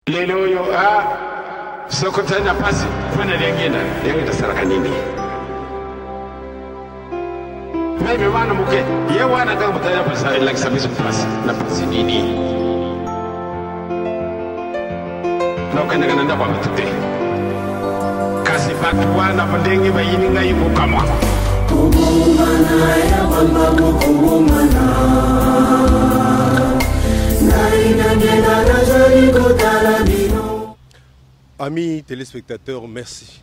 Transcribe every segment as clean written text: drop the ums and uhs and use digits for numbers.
Lelo yo sokota na pasi fana lengenda saraka nini mimi wana muke ye wana kama mtaya pasa like sabisu pasi na pasi nini no kana nda kwa mtute kasi batu wana pandengi bayini ngai mukama kumana ya mama kumana Amis téléspectateurs, merci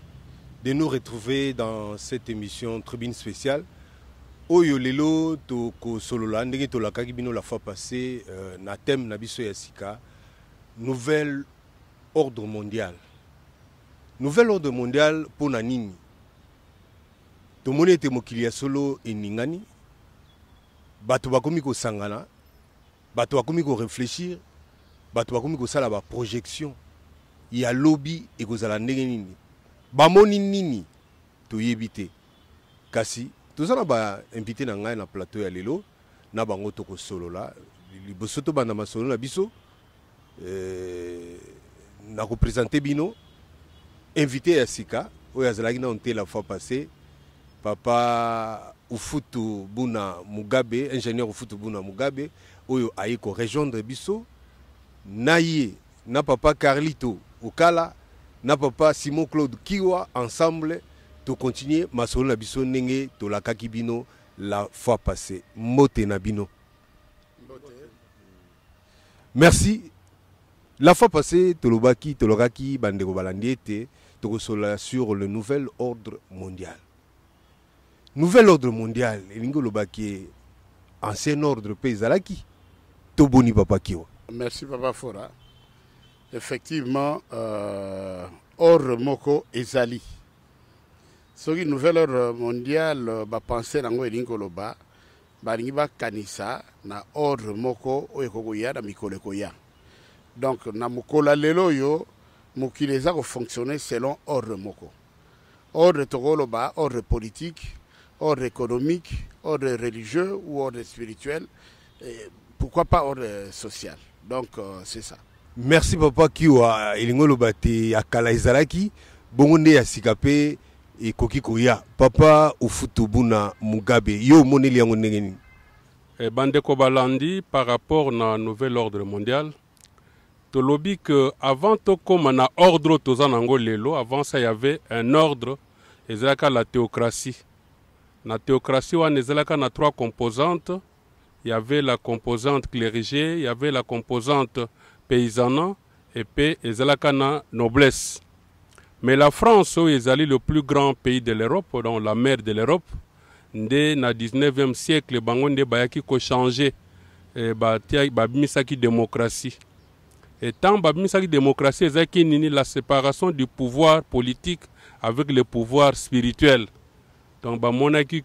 de nous retrouver dans cette émission Tribune spéciale. Oyo lelo to ko solola ndenge to la kakibino la fois passée na thème na biso ya sika nouvel ordre mondial. Nouvel ordre mondial pour na nini. To moni ete mokili ya solo eningani. Bato bakomi ko sangana. Bato bakomi ko réfléchir. Bato bakomi ko sala ba projection. Ya lobby et kozala ndenge nini bamoni nini toyebite kasi tozana ba invité na ngai na plateau ya lelo na bango to ko solola liboso to banda masolo na biso na ko présenter bino invité ya sika oyo azalaki na onte la fois passée papa Ufutu Buna Mugabe, ingénieur Ufutu Buna Mugabe oyo ayi ko rejoindre biso naye na papa Carlito Okala, na papa Simon Claude Kiwa, ensemble, to continuer masolo na biso nenge to la kakibino la fois passée. Mote nabino. Merci. La fois passée, tolobaki, tologaki, bandeko balandiete, to sola sur le nouvel ordre mondial. Nouvel ordre mondial, elingo lobaki ancien ordre paysalaki. Toboni papa Kiwa. Merci papa Fora. Effectivement, ordre moko ezali. Soki nouvel ordre mondial ba penser nango elingo loba, ba lingi ba kanisa na ordre moko oyekoko ya na mikolo koya. Donc na mukola lelo yo mokili eza ko fonctionner selon ordre moko. Ordre tokoloba, ordre politique, ordre économique, ordre religieux ou ordre spirituel, et pourquoi pas ordre social. Donc c'est ça. Merci papa Kiwa elingolo bate akala izalaki bongonde ya sikape e koki koya papa Ufutu Buna Mugabe yo moneli yango ndengeni bandeko balandi par rapport na nouvel ordre mondial tolobi que avant to koma na ordre tozanango lelo avant ça il y avait un ordre ezalaka la théocratie na théocratie wana ezalaka na trois composantes il y avait la composante clérigée il y avait la composante paysans et puis la noblesse. Mais la France est le plus grand pays de l'Europe, dans la mer de l'Europe. Dès le 19e siècle, Bangonde Bayaki a changé la démocratie. Et tant que démocratie, c'est la séparation du pouvoir politique avec le pouvoir spirituel. Donc,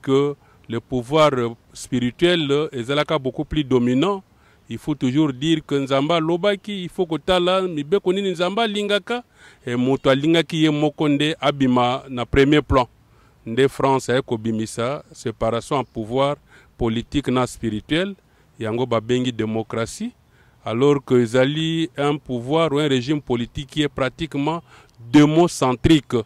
que le pouvoir spirituel est beaucoup plus dominant. Il faut toujours dire que Nzamba lobaki, il faut que tala mibe konini Nzamba lingaka et moto lingaki ye mokonde abima na premier plan. Nde France a kobimisa séparation en pouvoir politique na spirituel, yango babengi démocratie, alors que zali un pouvoir ou un régime politique qui est pratiquement démocentrique.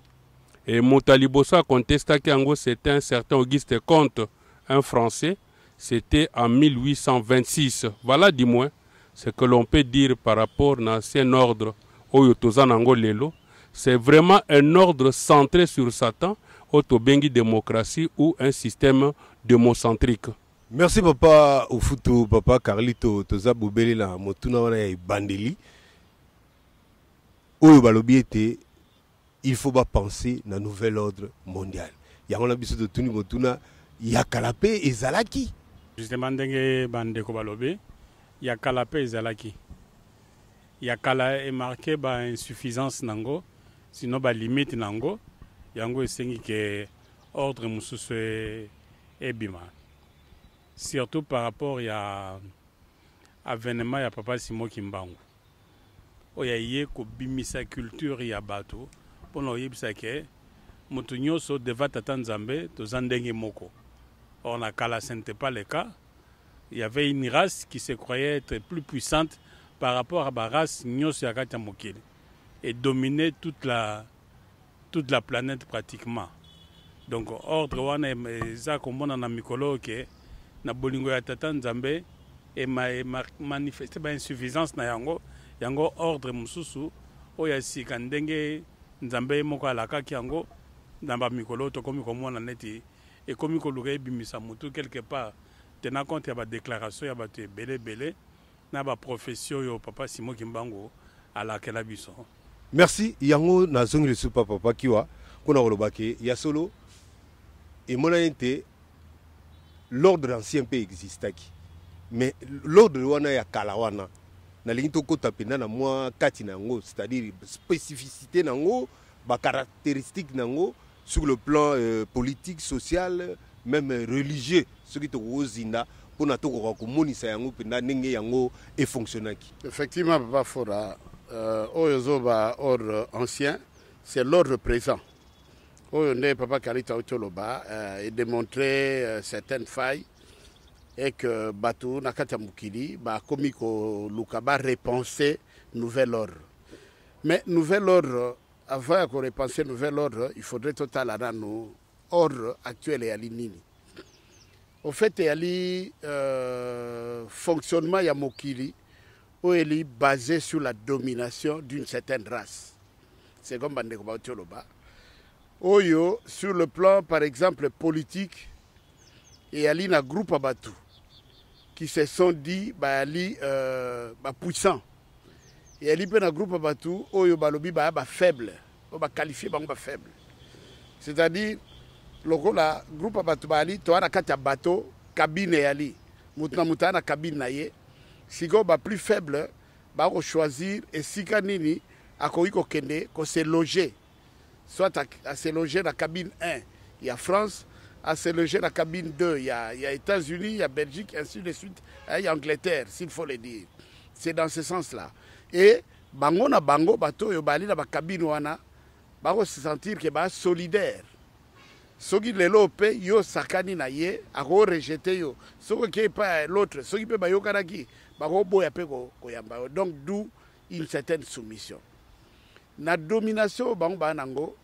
Et Motalibosa contesta que c'était un certain Auguste Comte, un Français. C'était en 1826. Voilà du moins ce que l'on peut dire par rapport à l'ancien ordre Oyotozanango Lelo. C'est vraiment un ordre centré sur Satan, Otobengi démocratie ou un système démocentrique. Merci papa Ufutu, papa Carlito, Toza Boubeli la Motuna wana ya Bandeli. Oyo balobi ete il faut pas penser na nouvel ordre mondial. Yango na biso de tuni Motuna ya kalape ezalaki. Justement, ndenge bandeko balobi, yakala pe ezalaki. Yakala est marqué par insuffisance nango, sinon ba limite nango, yango esengi ke ordre mususu ebima. Surtout par rapport à avènement ya papa Simo Kimbangu. Oya ye ko bimisa culture ya bato, pono yebisa ke mutu nyoso deva tata Nzambe to zandenge moko. Or, ce n'était pas le cas. Il y avait une race qui se croyait être plus puissante par rapport à la race nyonso ya kati ya mokili et dominer toute la planète pratiquement. Donc ordre wana eza komona na mikolo ke na bolingo ya tata Nzambe et manifester ba insuffisance na yango ordre mususu oya sika ndenge Nzambe moko alakaki yango na ba mikolo to komi komona neti et komi koluka ebimisa mutu quelque part tenant compte ya ba déclaration ya bato ebele na ba profession yo papa Simon Kimbangu alakela biso. Merci yango na zongi le super papa kiwa kuna kolobake ya solo et monante l'ordre ancien peut exister mais l'ordre wana ya kalawana na lingi to kota pena na moi kati nango c'est-à-dire spécificité nango ba caractéristique nango sur le plan politique, social, même religieux, ce qui est au Zinda, pour nous et fonctionner. Effectivement, Papa Fora, ordre ancien, c'est l'ordre présent. Papa Kalita Otoloba a démontré certaines failles et que Batou Nakata Mukili, Komiko Lukaba repensé nouvel ordre. Mais nouvel ordre, avant qu'on repense nouvel ordre, il faudrait total à nos ordre actuel et à l'inini. Au fait, il y a fonctionnement ya mokili où il est basé sur la domination d'une certaine race. C'est comme Bandeko Bautioloba. Oyo, sur le plan, par exemple, politique, il y a un groupe Abatou qui se sont dit puissants. Il y a un groupe Abatou Oyo Balobi faible. On va qualifier faible. C'est-à-dire, le groupe Abatou Bali, tu as un bateau, cabine et ali. Moutana cabine naye. Si on est plus faible, on va choisir et si kanini a kende ko se loger. Soit à se loger dans la cabine 1, il y a France, à se loger dans la cabine 2, il y a États-Unis, il y a Belgique, ainsi de suite, il y a Angleterre, s'il faut le dire. C'est dans ce sens-là. Et bango na bango bateau yo bali na ba cabine wana, ba se sentir que ba solidaire. Soki lelo pe yo sakani na ye, a rejeter yo. Soki ke pas l'autre, soki pe ba yo kanaki, ba boya pe ko yamba. Donc d'où une certaine soumission. Na domination bango banango,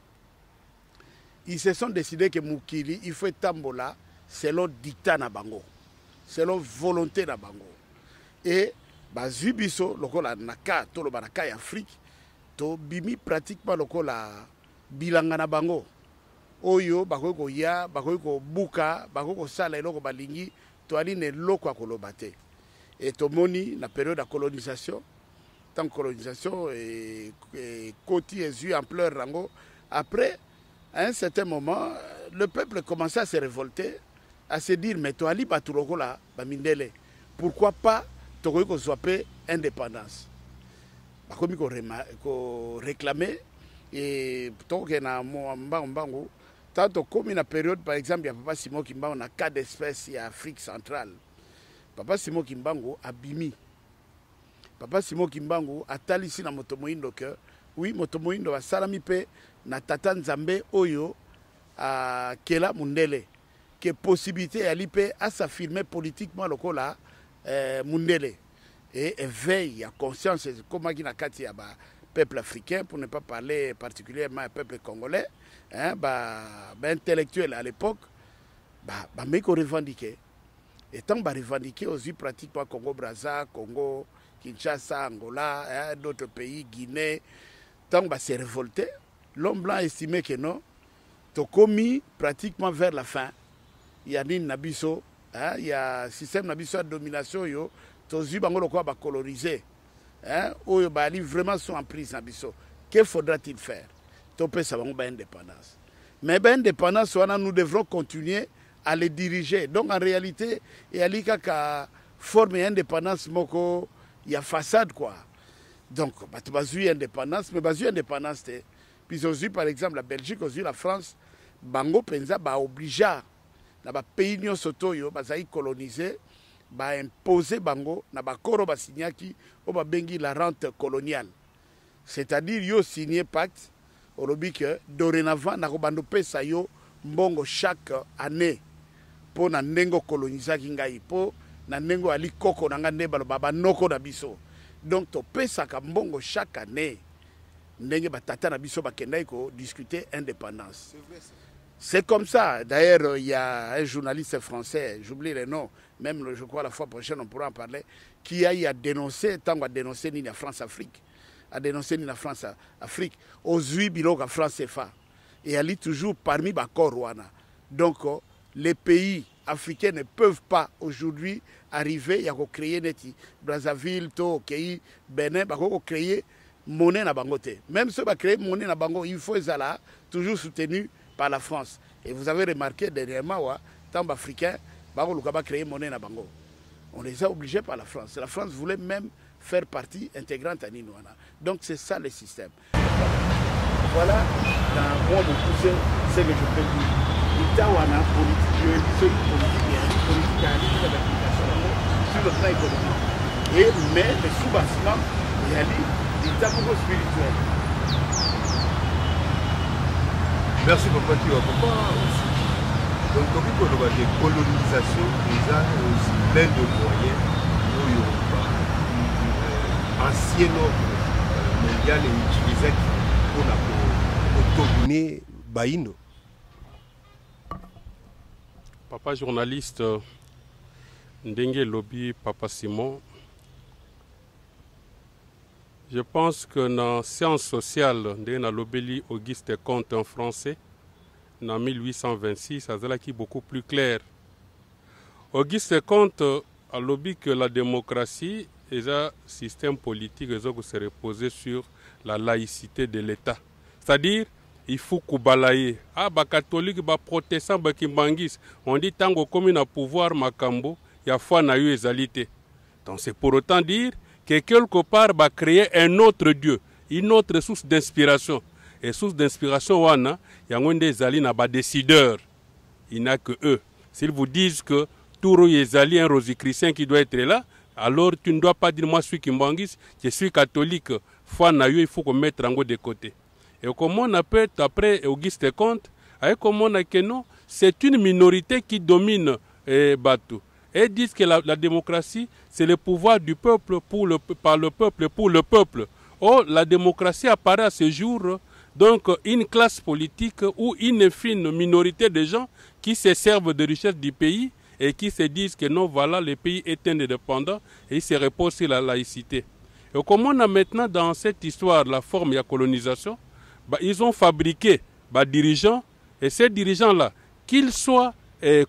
ils se sont décidés que Mukili, il faut tambola selon dictat na bango, selon volonté na bango. Et bazui biso lokola naka to lo banaka ya Afrique, to bimi pratiquement lokola bilanga na bango. Oyo bakoko ya bakoko buka bakoko sala eloko balingi to aline loko akolobate. Et to moni na période de colonisation, tant colonisation et Koti et eu ampleur rango. Après, à un certain moment, le peuple commençait à se révolter, à se dire mais to ali baturoko la bamindele. Pourquoi pas to ko sope indépendance. Bakomi ko réclamer et to ke na mbango. Tant comme une période, par exemple, il y a Papa Simon Kimbangu, on a 4 espèces en Afrique centrale. Papa Simon Kimbangu a bimi. Papa Simon Kimbangu a talisi na motomoindo que, oui, motomoindo a salamipe na tata Nzambe oyo a kela mundele. Que possibilité à l'IP à s'affirmer politiquement le cola mundele. Et veille à conscience, comme il y a peuple africain, pour ne pas parler particulièrement peuple congolais, intellectuel à l'époque, mais qu'on revendiquait. Et tant qu'on revendiquait aussi pratiquement Congo-Brazza, Congo, Kinshasa, Angola, d'autres pays, Guinée, tant qu'on s'est révolté, l'homme blanc estimait que non, tout commis pratiquement vers la fin. Il y a une nabiso, il y a un système nabiso de domination, tous les gens qui colonisé. Oyo bali vraiment sont en prise nabiso. Que faudra-t-il faire? Topé ça va indépendance. Mais indépendance, nous devrons continuer à les diriger. Donc en réalité, il y a l'IKA forme indépendance, il y a façade quoi. Donc, tu vas jouer indépendance, mais tu vas indépendance. Puis aujourd'hui, par exemple, la Belgique, aujourd'hui la France, Bango Penza va obliger dans les pays qui sont colonisés, va imposer Bango, dans les corps qui ont la rente coloniale. C'est-à-dire, ils ont signé pacte, que dorénavant, na robando pesa yo mbongo chaque année pour na nengo coloniser kingai po na nengo ali koko na ngande balo baba noko na biso. Donc topesaka mbongo chaque année ndenge batata na biso bakendai ko discuter indépendance. C'est comme ça. D'ailleurs, il y a un journaliste français, j'oublie le nom, même je crois la fois prochaine on pourra en parler, qui a eu à dénoncer, tant à dénoncer ni la France-Afrique, à dénoncer ni la France-Afrique, aux 8 bilans à France-CFA. Et elle est toujours parmi les Rwanda. Donc, les pays africains ne peuvent pas aujourd'hui arriver à créer neti Brazzaville, Toki, Bénin, à créer monnaie na bangote. Même ceux qui créer monnaie na bango, il faut être toujours soutenu par la France. Et vous avez remarqué dernièrement, tant d'Africains ont créé monnaie na bango. On les a obligés par la France. La France voulait même faire partie intégrante à Ninouana. Donc c'est ça le système. Voilà, dans moi, c'est que je peux dire. L'État a une politique sur le plan économique. Et mais le sous-bassement, il y a l'État spirituel. Merci papa Papa aussi. Donc comme il y a des colonisations, déjà aussi plein de moyens pour Yoruba. Ancien ordre mondial est utilisé pour dominer Baïno. Papa journaliste Ndenge Lobby Papa Simon, je pense que dans la science sociale de Nalobeli Auguste Comte en français, en 1826, ça est beaucoup plus clair. Auguste Comte a lobby que la démocratie est un système politique qui se repose sur la laïcité de l'État. C'est-à-dire, il faut kubalaye. Ah, ba catholique, ba protestant, ba kimbangis. On dit tango comme un pouvoir makambo, il y a foi na eu ezalité. Donc c'est pour autant dire que quelque part va créer un autre Dieu, une autre source d'inspiration. Et source d'inspiration, wana, il y a des alliés na ba décideurs. Il n'y a que eux. S'ils vous disent que tout ezali un rosichristien qui doit être là, alors tu ne dois pas dire moi je suis kimbangis, je suis catholique. Foi na eu, il faut qu'on mette rango de côté. Et comment on appelle, après Auguste Comte, comment on a que non, c'est une minorité qui domine Batou. Et disent que la démocratie, c'est le pouvoir du peuple par le peuple pour le peuple. Or, la démocratie apparaît à ce jour, donc une classe politique ou une fine minorité de gens qui se servent de richesses du pays et qui se disent que non, voilà, le pays est indépendant et il se repose sur la laïcité. Et comment on a maintenant dans cette histoire la forme de la colonisation, ils ont fabriqué des dirigeants, et ces dirigeants-là, qu'ils soient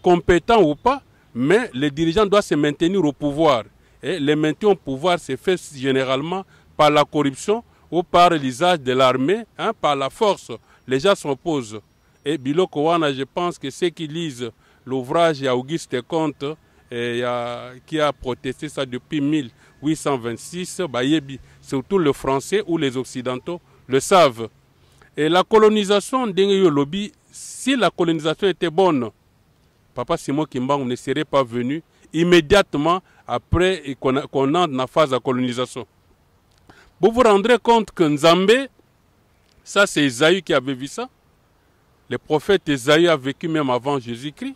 compétents ou pas, mais les dirigeants doivent se maintenir au pouvoir. Et le maintien au pouvoir se fait généralement par la corruption ou par l'usage de l'armée, par la force. Les gens s'opposent. Et Biloko Wana, je pense que ceux qui lisent l'ouvrage d'Auguste Comte, qui a protesté ça depuis 1826, surtout le français ou les occidentaux le savent. Et la colonisation d'Engeyo Lobby, si la colonisation était bonne, Papa Simon Kimbangu ne serait pas venu immédiatement après qu'on entre dans la phase de colonisation. Vous vous rendrez compte que Nzambé, ça c'est Esaïe qui avait vu ça. Le prophète Esaïe a vécu même avant Jésus-Christ.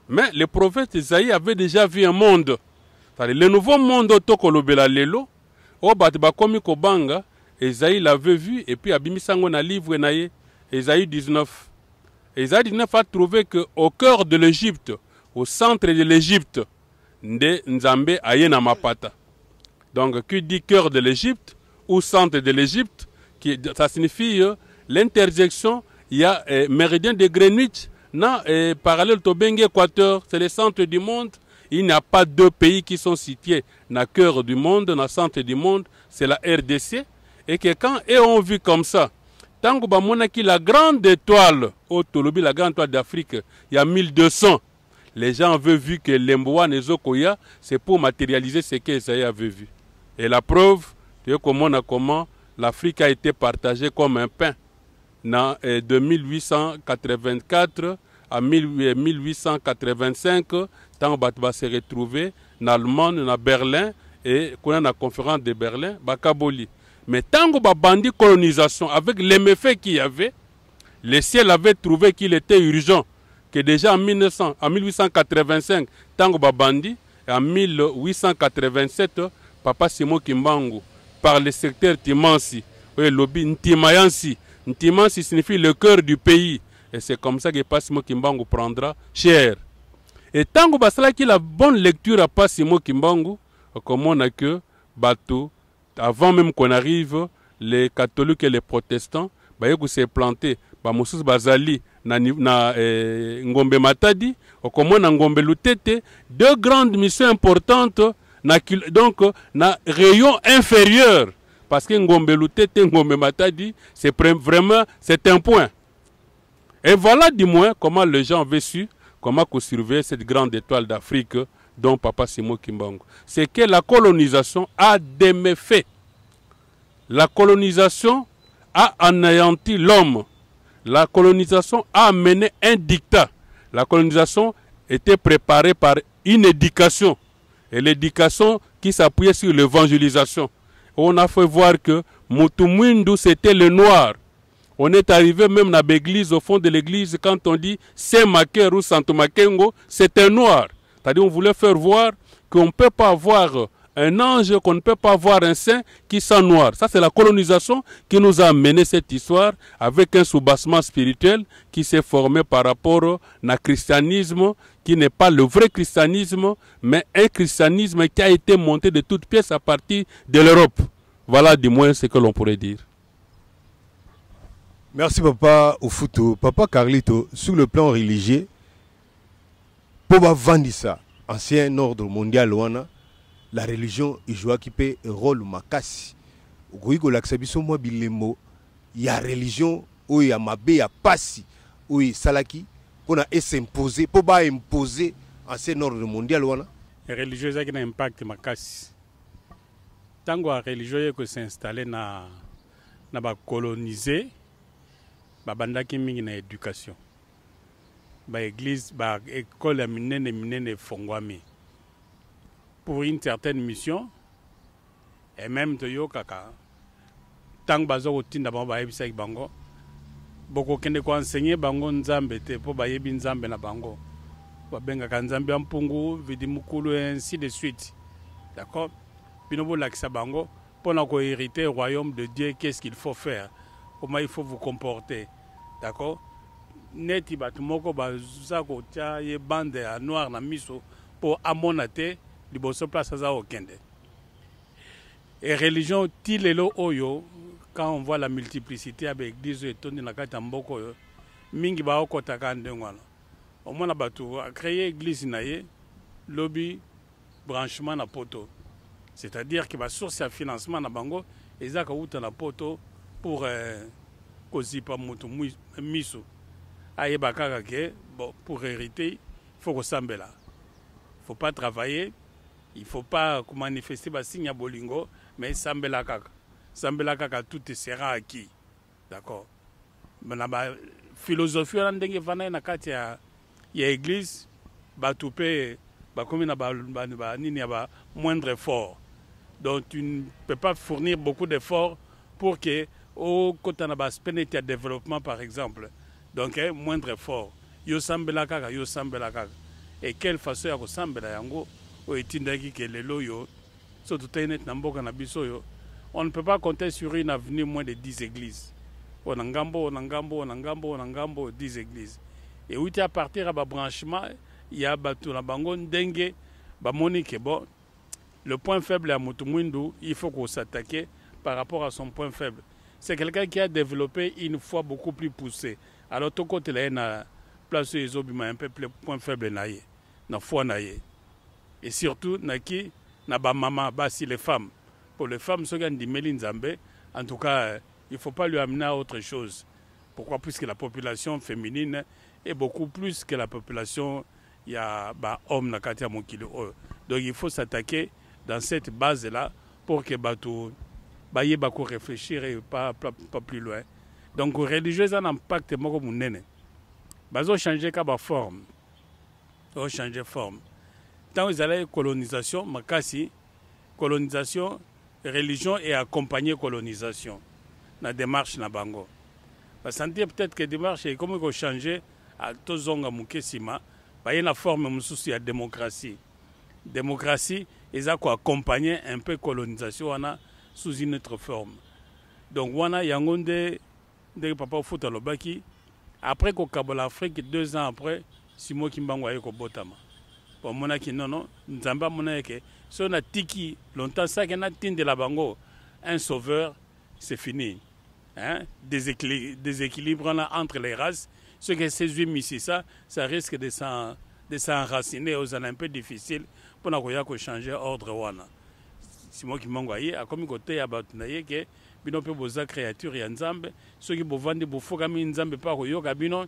Mais le prophète Esaïe avait déjà vu un monde. Le nouveau monde Tokolobela Lelo, au Batbakomi Kobanga, Esaïe l'avait vu, et puis Abimisango na livre naye, Esaïe 19. Esaïe 19 a trouvé qu'au cœur de l'Égypte, au centre de l'Égypte, Nde Nzambe aye na mapata. Donc, qui dit cœur de l'Égypte ou centre de l'Égypte, ça signifie l'intersection, il y a méridien de Greenwich, parallèle au Bengue Équateur, c'est le centre du monde. Il n'y a pas deux pays qui sont situés dans le cœur du monde, dans le centre du monde, c'est la RDC. Et que quand eux ont vu comme ça, tant que la grande étoile, au Tolobi, la grande étoile d'Afrique, il y a 1200, les gens avaient vu que l'Emboa Nezokoya, c'est pour matérialiser ce qu'Esaïe avait vu. Et la preuve, tu sais comment l'Afrique a été partagée comme un pain. De 1884 à 1885, tant que va se retrouver en Allemagne, en Berlin, et qu'on a la conférence de Berlin, Bakaboli. Mais tant que bandit colonisation, avec les méfaits qu'il y avait, le ciel avait trouvé qu'il était urgent, que déjà en 1885, tant que bandit, et en 1887, Papa Simon Kimbangu par le secteur Timansi. Oui, lobby Ntimayansi. Ntimansi signifie le cœur du pays. Et c'est comme ça que Papa Simon Kimbangu prendra cher. Et tant que la bonne lecture à Papa Simon Kimbangu, comme on a que bateau, avant même qu'on arrive, les catholiques et les protestants, s'est planté. Moussous Bazali, Ngombe Matadi, comme on a Ngombe Lutete, deux grandes missions importantes, donc, na rayon inférieur. Parce que Ngombe Lutete, Ngombe Matadi, c'est vraiment, c'est un point. Et voilà du moins comment les gens avaient su, comment surveiller cette grande étoile d'Afrique dont Papa Simon Kimbangu. C'est que la colonisation a des méfaits. La colonisation a anéanti l'homme. La colonisation a amené un dictat. La colonisation était préparée par une éducation. Et l'éducation qui s'appuyait sur l'évangélisation. On a fait voir que Mutumundu c'était le noir. On est arrivé même dans l'église, au fond de l'église, quand on dit Saint-Maker ou Santo Makengo, c'est un noir. C'est-à-dire on voulait faire voir qu'on ne peut pas avoir un ange, qu'on ne peut pas voir un saint qui sent noir. Ça, c'est la colonisation qui nous a amené cette histoire avec un soubassement spirituel qui s'est formé par rapport au christianisme, qui n'est pas le vrai christianisme, mais un christianisme qui a été monté de toutes pièces à partir de l'Europe. Voilà du moins ce que l'on pourrait dire. Merci Papa Ofuto. Papa Carlito, sur le plan religieux, Poba Vandissa, ancien ordre mondial, la religion joue un rôle makasi. Il y a religion où il y a mabé, il y a passi, où il y a salaki, pour s'imposer, pour imposer ancien ordre mondial. La religion a un impact makasi. Tant que la religion s'est installée na colonisé, babandaki mingi na éducation. Ba église, ba école minene fongwami. Pour une certaine mission, et même de yo kaka, tant que bazo otinda ba yebisa bango, boko kende ko enseigner bango nzambe te po ba yebi nzambe na bango. Ba benga ka nzambe ampungu, vidi mukulu et ainsi de suite. D'accord? Binobo lakisa bango pour na ko hériter le royaume de Dieu, qu'est-ce qu'il faut faire? Comment il faut vous comporter? D'accord? Neti batumoko baza ko tia ye bande à noir na miso pour amonate liboso place za okende. Et religion tilelo oyo, quand on voit la multiplicité avec l'église et tondi na kati mboko yo, mingi ba okotaka ndengwana. Au moins na batu a créé église na ye lobby branchement na poto. C'est-à-dire que ba source à financement na bango ezaka uta na poto pour kozipa mutu miso. Aye bakaka ke bon pour hériter, il faut que sambela. Il faut pas travailler. Il ne faut pas manifester le signe à Bolingo, mais Sambela Kaka, tout sera acquis. D'accord? Mais la philosophie, il y a l'église, il y a moindre effort. Donc tu ne peux pas fournir beaucoup d'efforts pour que, au côté de développement par exemple, donc moindre effort. Yo Sambela Kaka. Et quelle façon ya Sambela yango? On ne peut pas compter sur une avenue moins de 10 églises. On a 10 églises. Et où à partir à branchement, il y a la bangon dengue, bon, le point faible à Mutumundu, il faut qu'on s'attaque par rapport à son point faible. C'est quelqu'un qui a développé une foi beaucoup plus poussée. Alors tout côté là, il y a place les un peu plus point faible na foi naie. Et surtout, naki, naba maman, basi les femmes. Pour les femmes, ceux qui ont dit Mélinzambé, en tout cas, il ne faut pas lui amener à autre chose. Pourquoi? Puisque la population féminine est beaucoup plus que la population, il y a hommes na katia mokilo. Donc il faut s'attaquer dans cette base-là pour que batou baye bako réfléchir et pas plus loin. Donc religieuse a un impact moko munene. Bazo changer ka ba forme. Bazo changer forme. Tant ils allaient colonisation, makasi, colonisation, religion et accompagner colonisation. La démarche na bango. Parce que peut-être que la démarche est comme il changer à tous zonga mukesima, il y a une forme de démocratie. Démocratie eza accompagner un peu colonisation wana sous une autre forme. Donc wana yango nde papa Futa lobaki après kokabola Afrique 2 ans après Simon Kimbangu aye kobotama. Bon monaki non nzamba monaki so na tiki longtemps ça que na tinde la bango un sauveur c'est fini. Hein? Déséquilibre là entre les races, ce que ces huit ça risque de s'enraciner aux un peu difficile pour nous changer ordre wana. Simon Kimbangu aye a comme côté ya batunaye que bino pe boza créature ya nzambe ceux qui bovandi bofoka mi nzambe pa koyoka bino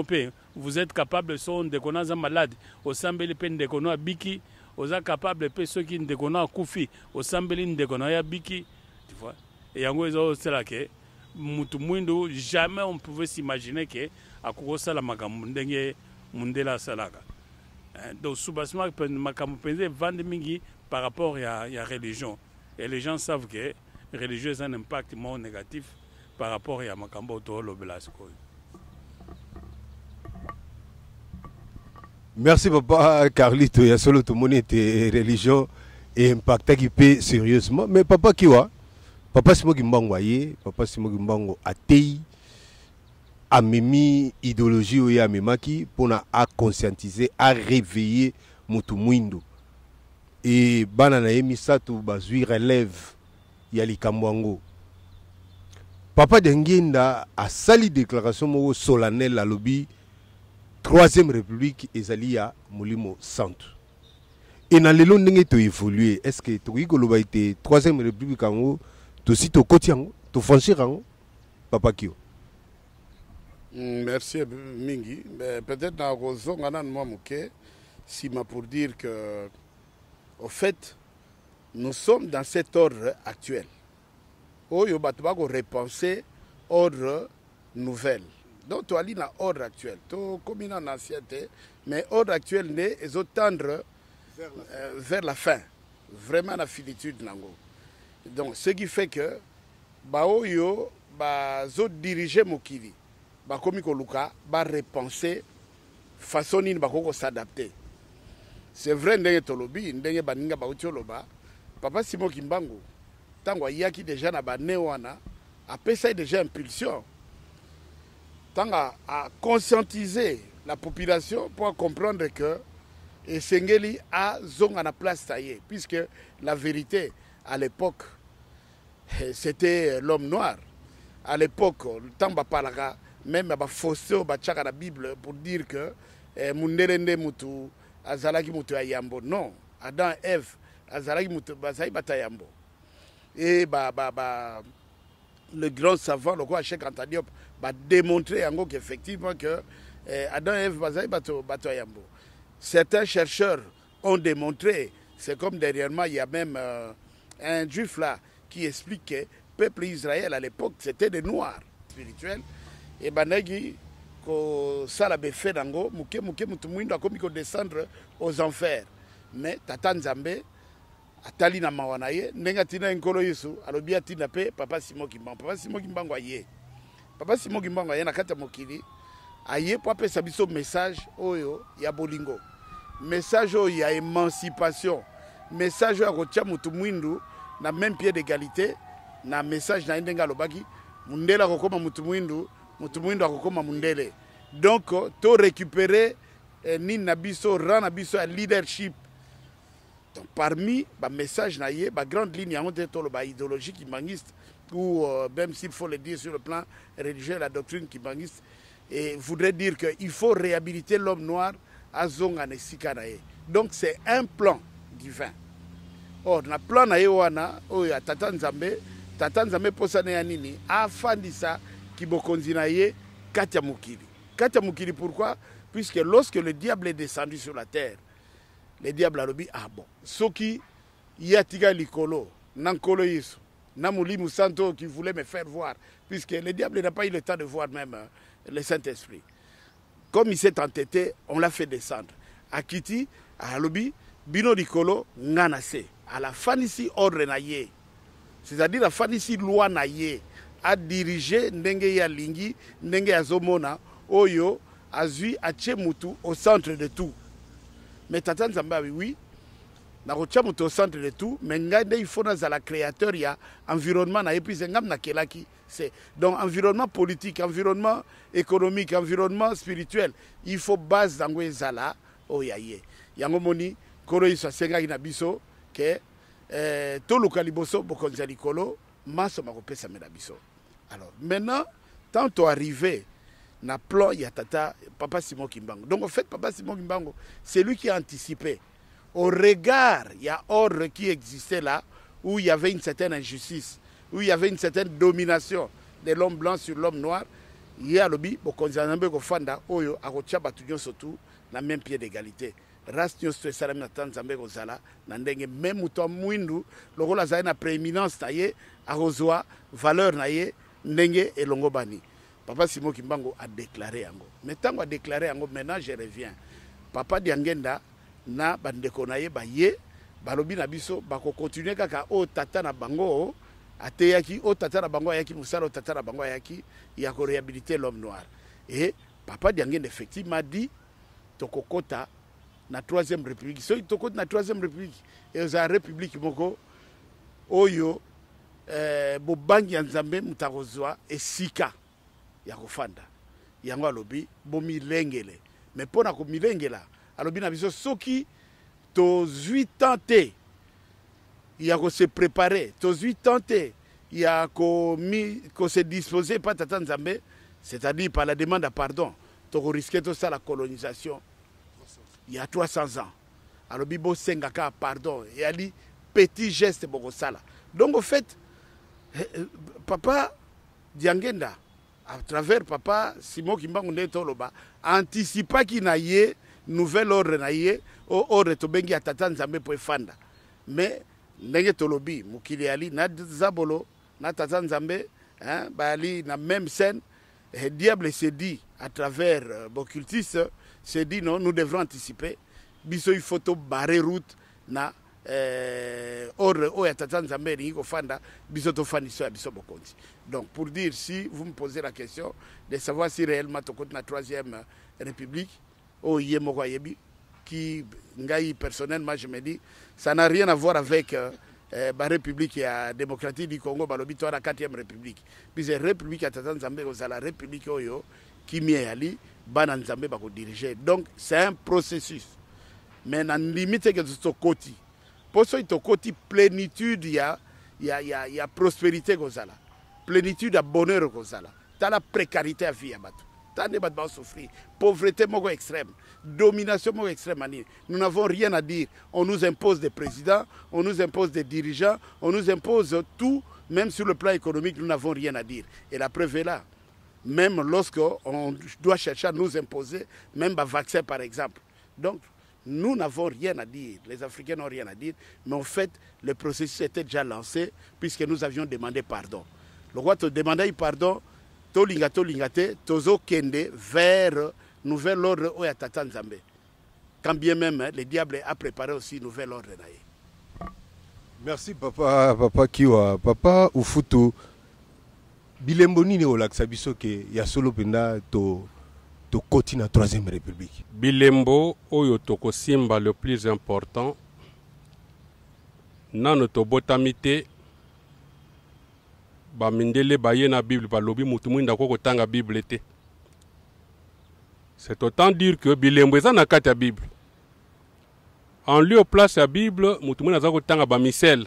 pe vous êtes capable son de konaza malade au sambeli pe ndekono abiki oza capable pe ceux qui ndekono akufi au sambeli ndekono ya biki tu vois et yango ezo c'est là que mutu mwindu jamais on pouvait s'imaginer que akukosala makambo ndenge mundela salaka. Donc soubasement makambo penze vande mingi par rapport à la religion et les gens savent que religieux a un impact moins négatif par rapport à makambo to lo belasco. Merci papa Carlito, il y a solo tout le monde était religion et impact qui paie sérieusement mais papa kiwa papa Simon Kimbangu aye papa Simon Kimbangu atei amemi idéologie ou ya memaki pour na à conscientiser à réveiller mutu mwindo et bana na emisatu bazui relève ya likambo. Papa Denginda a sali déclaration solennelle à lobby 3e République ezali ya Molimo Centre. Et na lelo ndenge to évoluer, est-ce que to ikoloba été 3e République kango to si to kotiango to franchir kango papa Kio. Merci mingi. Peut-être na kozonga na moi moké si ma pour dire que au fait nous sommes dans cet ordre actuel. Oyo batubako repenser ordre nouvelle. Donc tu as dit dans ordre actuel. Tu comme en ancienneté, mais ordre actuel n'est et tendre vers la fin. Vraiment la finitude nango. Donc ce qui fait que ba oyo ba zo diriger mokili. Ba komi ko luka ba repenser façon ni ba ko s'adapter. C'est vrai ndenge tolobi ndenge baninga ba utioloba. Papa Simon Kimbangu tango yaki déjà na ba newana a pesa déjà impulsion. Tango à conscientiser la population pour comprendre que et Sengeli a zonga na place taillée puisque la vérité à l'époque c'était l'homme noir. À l'époque, le temps bapalaga même ba faussé ba tchaka la Bible pour dire que munderende mutu azalaki mutu ayambo non, Adam et Ève azalaki mutu bazai batayambo. Et le grand savant le roi Cheikh Anta Diop va démontrer qu'effectivement que Adam et Ève bazai batayambo. Certains chercheurs ont démontré, c'est comme dernièrement il y a même un juif là qui explique que le peuple Israël à l'époque c'était des noirs spirituels et banagi ko sala be fait dango muke mutu mwindo akomi ko descendre aux enfers mais tata Nzambe atali na mawana ye ndenga tina nkolo Yesu alobi atina pe papa Simon Kimbangu aye papa Simon Kimbangu aye na kata mokili aye po apesa biso message oyo ya bolingo message oyo ya émancipation message oyo akotia mutu mwindu na même pied d'égalité na message na ndenga lobaki mundela kokoma mutu mwindu akokoma mundele donc to récupérer ni na biso ran na biso à leadership. Donc parmi les messages naïe, la grande ligne idéologie qui manguiste ou même s'il faut le dire sur le plan religieux, la doctrine qui manguiste et voudrait dire qu'il faut réhabiliter l'homme noir à Zonga Nesikanae. Donc c'est un plan divin. Or, le plan naïe wana, oya Tata Nzambe posane anini, afandisa qui bokonzinaye Katia Mukili. Katia Mukili pourquoi? Puisque lorsque le diable est descendu sur la terre, le diable a dit ah bon, ce qui y a tiga likolo, nankolo yesu, namulimu santo qui voulait me faire voir, puisque le diable n'a pas eu le temps de voir même le Saint-Esprit. Comme il s'est entêté, on l'a fait descendre. À Kiti, à Alobi, bino likolo, nganase. À la fin ici, ordre naye. C'est-à-dire la fin ici, loi naye. A diriger ndenge ya lingi, ndenge ya zomona, oyo, azui, ache mutu, au centre de tout. Mais Tata Nzamba, oui, nakotia moto au centre de tout mais ngai nde il faut nazala créateur ya environnement na ye puis ngam nakelaki c'est donc environnement politique, environnement économique, environnement spirituel, il faut base dango ezala oyaye yango moni kolo iso sengaki na biso ke to lokali boso bokonza likolo maso makopesa mena biso. Alors maintenant tant to arrivé na plan ya tata papa Simon Kimbangu. Donc en fait papa Simon Kimbangu c'est lui qui a anticipé au regard il y a ordre qui existait là où il y avait une certaine injustice, où il y avait une certaine domination de l'homme blanc sur l'homme noir. Il y a lobby bokonza nambe ko fanda oyo akotia batu nyonso tout na même pied d'égalité. Race nyonso esalami na Tanzambe kozala na ndenge même muto mwindu lokola za na prééminence na ye akozwa valeur na ye ndenge elongo bani. Papa Simon Kimbangu a déclaré yango. Mais tant a déclaré yango, maintenant je reviens. Papa Diangenda na bandeko na ye ba ye balobi na biso bako continuer kaka o tata na bango ateyaki o tata na bango ayaki musala o tata na bango ayaki ya ko réhabiliter l'homme noir. Et papa Diangenda effectivement dit tokokota na 3e république. So tokota na 3e république et za république moko oyo bobangi ya Nzambe mutakozwa esika ya kofanda yango alobi bomilengele mais pona ko milengela alobi na biso soki to 8 ans te ya ko se préparer to 8 ans te ya ko se disposer par tata Nzambe, c'est-à-dire par la demande de pardon to ko risquer tout ça la colonisation il y a 300 ans alobi bo sengaka pardon et ali petit geste boko sala. Donc en fait papa Diangenda à travers papa Simon Kimbangu Ndetoloba anticipa ki na ye nouvel ordre na ye o ordre to bengi atata Nzambe po efanda mais ndenge tolobi mukili ali na zabolo na tata Nzambe hein bali na même scène le diable s'est dit à travers occultistes s'est dit non nous devrons anticiper biso il faut to barrer route na ordre o ya tata Nzambe ni ko fanda biso to faniso ya biso bokonzi. Donc pour dire, si vous me posez la question de savoir si réellement to compte na 3e république o yemoko yebi qui ngai personnellement je me dis ça n'a rien à voir avec la république démocratique du Congo balobi to la 4e république puis la république ya tata Nzambe ko la république oyo qui miali bana Nzambe ba ko diriger. Donc c'est un processus mais na limite que to koti pour ça to koti plénitude ya prospérité kozala plénitude à bonheur kozala ta la précarité à vie à batu ta ne bat souffrir pauvreté moko extrême domination moko extrême ani. Nous n'avons rien à dire, on nous impose des présidents, on nous impose des dirigeants, on nous impose tout, même sur le plan économique nous n'avons rien à dire et la preuve est là. Même lorsqu'on doit chercher à nous imposer même un vaccin par exemple. Donc nous n'avons rien à dire, les Africains n'ont rien à dire, mais en fait, le processus était déjà lancé puisque nous avions demandé pardon. Le roi te demandait pardon, tolingate, tozo kende vers nouvel ordre oya tata Nzambe. Quand bien même, le diable a préparé aussi nouvel ordre. Merci papa Kiwa, papa Ufutu. Bilembo nini olakisa biso ke ya solo penda to koti na 3e république. Bilembo oyo toko simba le plus important nano to botamite ba mindele baye na Bible ba lobi mutu mwinda ko tanga Bible te. C'est autant dire que bilembo eza na kati ya Bible. En lieu place ya Bible mutu mwinda za ko tanga ba misel.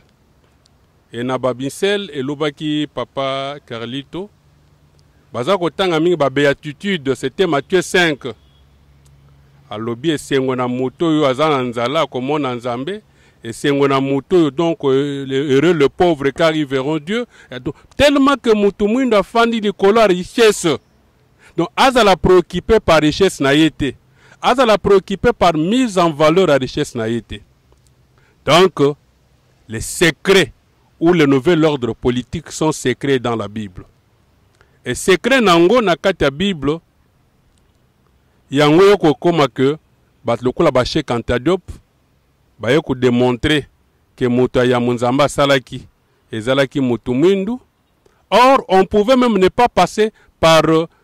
Et na ba misel elobaki papa Carlito baza kotanga mingi ba béatitude, c'était Matthieu 5. Alobi esengo na moto yo azana nzala komona Nzambe, esengo na moto yo donc heureux le pauvre car ils verront Dieu. Donc, tellement que mutu mwindo afandi likolo ya richesse. Donc azala préoccupé par richesse na yete. Azala préoccupé par mise en valeur à richesse na yete. Donc les secrets ou le nouvel ordre politique sont secrets dans la Bible. Et secret nango na kati ya Bible yango yoko koma que bat lokola ba Cheikh Anta Diop ba yoko démontrer que moto ya Nzambe salaki ezalaki moto mwindu. Or on pouvait même ne pas passer par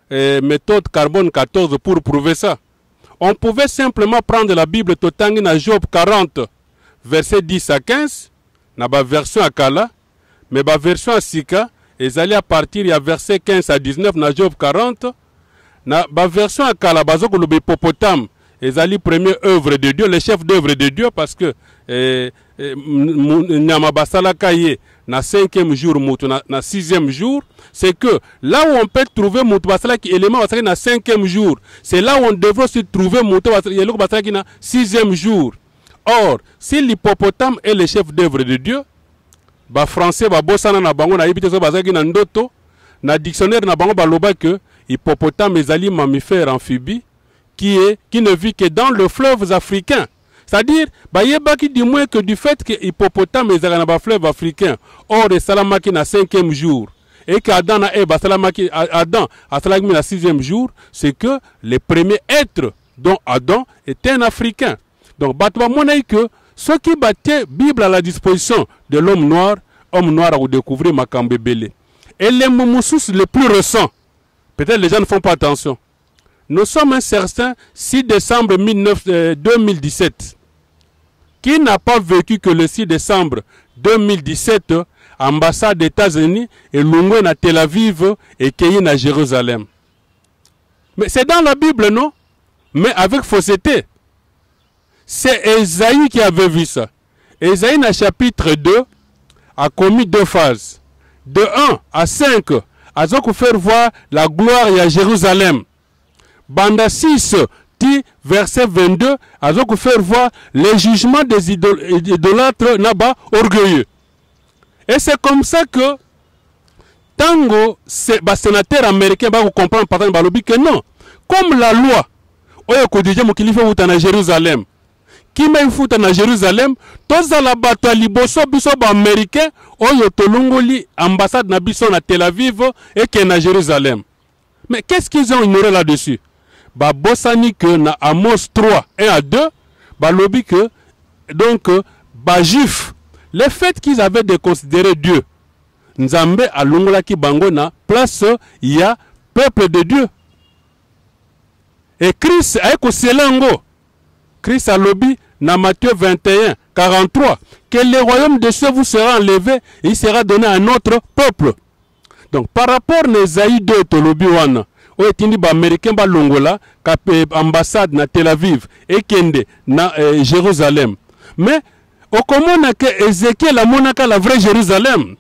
méthode carbone 14 pour prouver ça. On pouvait simplement prendre la Bible totangi na Job 40 verset 10 à 15 na ba version à Kala, mais ba version à Sika ezali à partir ya verset 15 à 19 na Job 40. Na ba version à Kala bazoko lobe hippopotame ezali première œuvre de Dieu, le chef d'œuvre de Dieu, parce que nyama basala kaye na 5e jour mutu na 6e jour, c'est que là où on peut trouver mutu basala ki élément basala na 5e jour, c'est là où on devrait aussi trouver mutu basala ki na 6e jour. Or, si l'hippopotame est le chef d'œuvre de Dieu, ba français ba bosana na bango na yibite so basala ki na ndoto, na dictionnaire na bango baloba que hippopotame ezali mammifère amphibie qui ne vit que dans le fleuve africain. C'est-à-dire, qui dit moins que du fait que hippopotame est dans le fleuve africain, or et salamaki na 5e jour, et qu'Adam a Adam a salamaki na 6e jour, c'est que le premier être dont Adam est un Africain. Donc, batwa monnaie que ce qui battait Bible à la disposition de l'homme noir a découvert Makambe Belé. Et les moumoussous les plus récents, peut-être les gens ne font pas attention. Nous sommes un certain 6 décembre 2017. Qui n'a pas vécu que le 6 décembre 2017, ambassade des États-Unis et Lungwe na Tel Aviv et Kéyi na Jérusalem? Mais c'est dans la Bible, non? Mais avec fausseté. C'est Esaïe qui avait vu ça. Esaïe, dans chapitre 2, a commis 2 phases. De 1 à 5, a faire voir la gloire à Jérusalem. Banda 6, verset 22, a faire voir les jugements des idolâtres naba orgueilleux. Et c'est comme ça que Tango, les sénateurs américains vont comprendre par exemple que non. Comme la loi, oyo kodije mokili faut na Jérusalem. Qui m'a foutu na Jérusalem, tous la bataille liboso biso ba américain oyo tolongoli ambassade na biso na Tel Aviv et que na Jérusalem. Mais qu'est-ce qu'ils ont ignoré là-dessus? Ba bossani que na Amos 3 1 à 2, ba lobby que donc ba juif, le fait qu'ils avaient déconsidéré Dieu, Nzambe a longola ki bango na place il y a peuple de Dieu. Et Christ a écoselango. Christ a lobby na Matthieu 21 43 que le royaume de Dieu vous sera enlevé et il sera donné à notre peuple. Donc par rapport à Esaïe 2 to lobby wana o etindi ba américain ba longola ka ambassade na Tel Aviv et kende na Jérusalem. Mais au komona que Ézéchiel a monaka la vraie Jérusalem.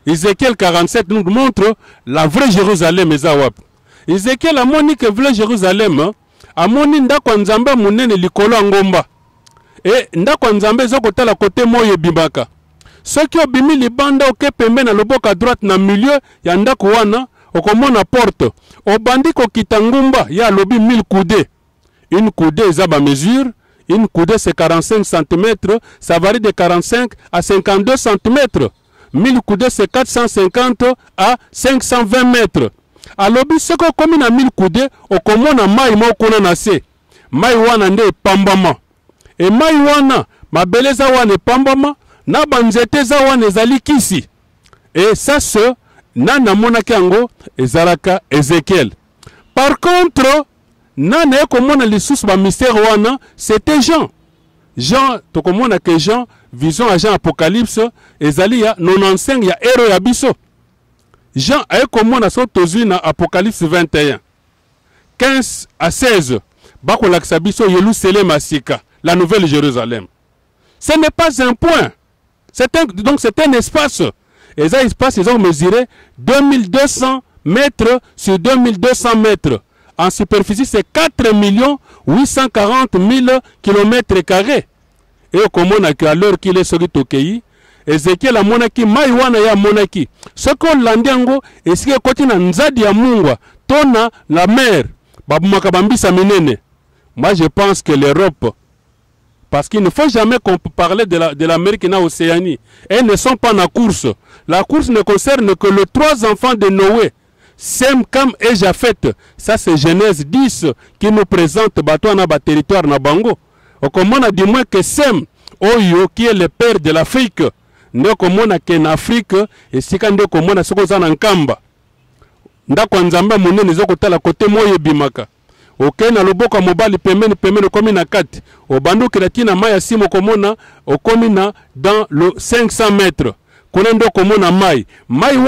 Ézéchiel 47 nous montre la vraie Jérusalem ezawap. Ézéchiel a moni que vraie Jérusalem a moni ndako nzambe munene likolo ngomba. Et ndako nzambe ezokotala côté moyo bimaka. Ceux qui obimi libanda oke pembe na loboko à droite na milieu ya ndako wana okomona porte. Obandi ko kitangumba ya lobi 1000 coudées. Une coudée eza ba mesure, une coudée c'est 45 cm, ça varie de 45 à 52 cm. 1000 coudées c'est 450 à 520 mètres. Alobi seko komi na 1000 coudées okomona mai moko na se. Mai wana nde pambama. Et mai wana mabeleza wana pambama na banzete za wana ezali kisi. Et ça se nana monaki yango ezalaka Ézéchiel. Par contre nana ekomona lisusu ba mystère wana c'était Jean. Jean tokomona que Jean vision à Jean Apocalypse ezali ya 95 ya héros ya biso. Jean ekomona so tozui na Apocalypse 21 15 à 16 bako lakisa biso Yerusalem asika, la nouvelle Jérusalem. Ce n'est pas un point. Donc c'est un espace. Et ça espace ils ont mesuré 2200 mètres sur 2200 mètres. En superficie c'est 4 840 000 km². Et comme on a qu'à l'heure qu'il est sur le Tokei, Ézéchiel a monaki maiwana ya monaki. Ce qu'on landiango et ce qui est côté na nzadi ya mungwa tona la mer babumaka bambisa minene. Moi je pense que l'Europe, parce qu'il ne faut jamais qu'on parler de l'Amérique et de l'Océanie, elles ne sont pas en course. La course ne concerne que les 3 enfants de Noé, Sem, Cam et Japheth. Ça c'est Genèse 10 qui nous présente Batouana ba territoire na bango. Comme on a dit moins que Sem, Oyo qui est le père de l'Afrique, ne comme on a qu'en Afrique et si quand comme on a ce qu'on a en Kamba. Ndako nzamba monene zoko tala côté moye bimaka. oke na loboko mobali pembeni komi na kati obandu okela na mai ya simo komona okomi na dans le 500 mètres kuna ndo komona mai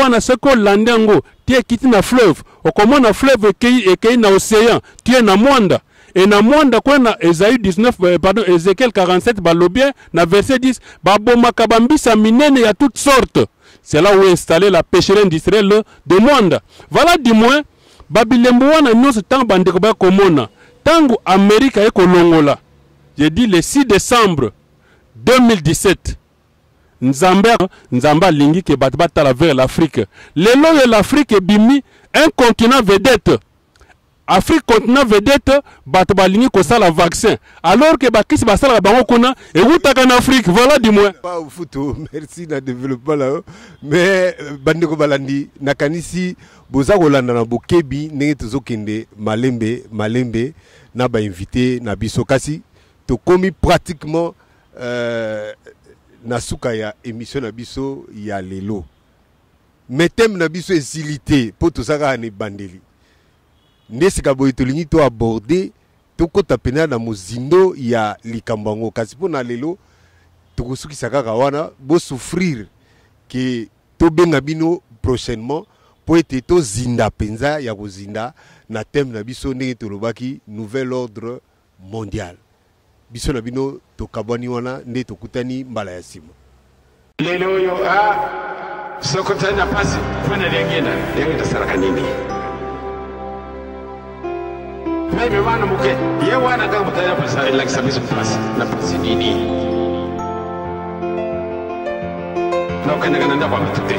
wana soko olande yango tie kiti na fleuve okomona fleuve ekei na océan tie na mwanda et na mwanda kuna Esaïe 19 pardon Ézéchiel 47 balobien na verset 10 babomaka bambisa minene ya toutes sortes. C'est là où est installé la pêcherie d'Israël de mwanda. Voilà du moins babilembo wana nyonso tango bandeko ba komona tango Amerika ekolongola. J'ai dit le 6 décembre 2017 Nzamba lingi ke bato batala vers l'Afrique. Lelo de l'Afrique ebimi un continent vedette. Afrique continent vedette bato balingi ko sala vaccin alors que bakisi basala bango kuna ekutaka na Afrique. Voilà du moins. Pas au photo, merci na développement là. Mais bandeko balandi nakanisi boza kolanda na bokebi ndenge tozokende malembe na ba invité na biso kasi to komi pratiquement na suka ya émission na biso ya lelo. Mais thème na biso esilité po tosaka ne bandeli. Ndesika boye tolingi to aborder to kota pena na mozindo ya likambango kasi po na lelo tokosukisa kaka wana bo souffrir que to benga bino prochainement po ete to zinda penza ya kozinda na thème na biso ndenge tolobaki nouvel ordre mondial. Biso na bino tokabwani wana nde tokutani mbala ya sima. Lelo yo soko tena pasi kwenda lengine saraka nini? Mimi wana muke ye wana kama mtaya pesa like service pasi na pasi nini? Na kana nda kwa mtute.